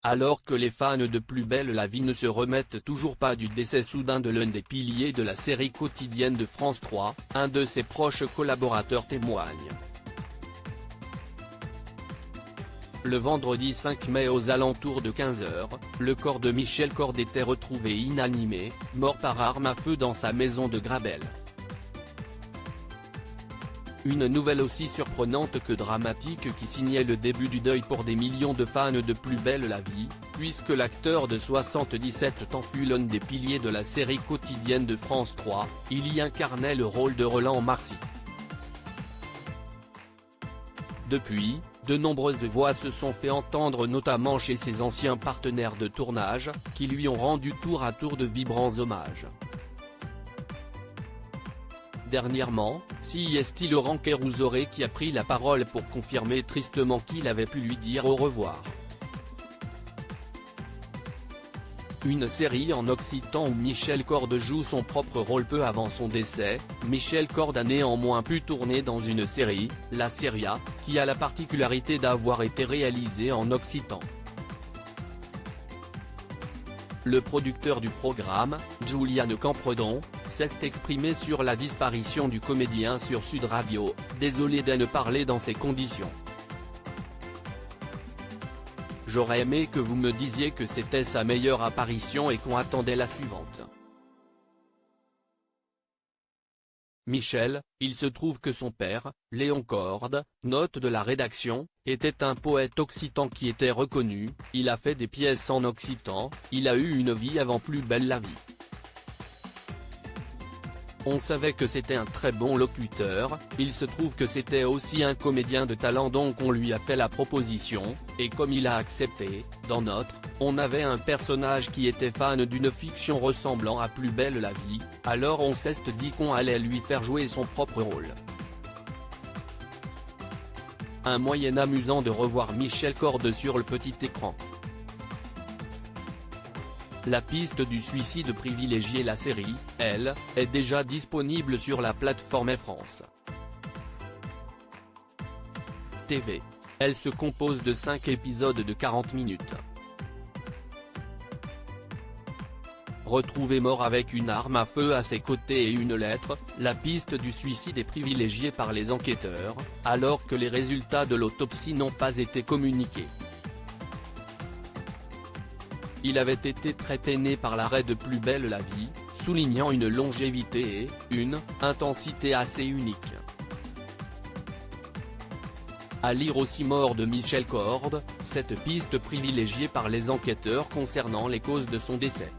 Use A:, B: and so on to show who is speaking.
A: alors que les fans de Plus belle la vie ne se remettent toujours pas du décès soudain de l'un des piliers de la série quotidienne de France 3, un de ses proches collaborateurs témoigne. Le vendredi 5 mai aux alentours de 15 h, le corps de Michel Cord était retrouvé inanimé, mort par arme à feu dans sa maison de Grabel. Une nouvelle aussi surprenante que dramatique qui signait le début du deuil pour des millions de fans de Plus belle la vie, puisque l'acteur de 77 ans fut l'un des piliers de la série quotidienne de France 3, il y incarnait le rôle de Roland Marcy. Depuis, de nombreuses voix se sont fait entendre notamment chez ses anciens partenaires de tournage, qui lui ont rendu tour à tour de vibrants hommages. Dernièrement, c'est Laurent Kérouzoré qui a pris la parole pour confirmer tristement qu'il avait pu lui dire au revoir. Une série en occitan où Michel Cord joue son propre rôle peu avant son décès. Michel Cord a néanmoins pu tourner dans une série, La Seria, qui a la particularité d'avoir été réalisée en occitan. Le producteur du programme, Julian Campredon, s'est exprimé sur la disparition du comédien sur Sud Radio, désolé de ne parler dans ces conditions. J'aurais aimé que vous me disiez que c'était sa meilleure apparition et qu'on attendait la suivante. Michel, il se trouve que son père, Léon Cord, note de la rédaction, était un poète occitan qui était reconnu, il a fait des pièces en occitan, il a eu une vie avant Plus belle la vie. On savait que c'était un très bon locuteur, il se trouve que c'était aussi un comédien de talent donc on lui a fait la proposition, et comme il a accepté, dans notre, on avait un personnage qui était fan d'une fiction ressemblant à Plus belle la vie, alors on s'est dit qu'on allait lui faire jouer son propre rôle. Un moyen amusant de revoir Michel Cord sur le petit écran. La piste du suicide privilégié la série, elle, est déjà disponible sur la plateforme France TV. Elle se compose de 5 épisodes de 40 minutes. Retrouvé mort avec une arme à feu à ses côtés et une lettre, la piste du suicide est privilégiée par les enquêteurs, alors que les résultats de l'autopsie n'ont pas été communiqués. Il avait été très peiné par l'arrêt de Plus belle la vie, soulignant une longévité et une intensité assez unique. À lire aussi Mort de Michel Cord, cette piste privilégiée par les enquêteurs concernant les causes de son décès.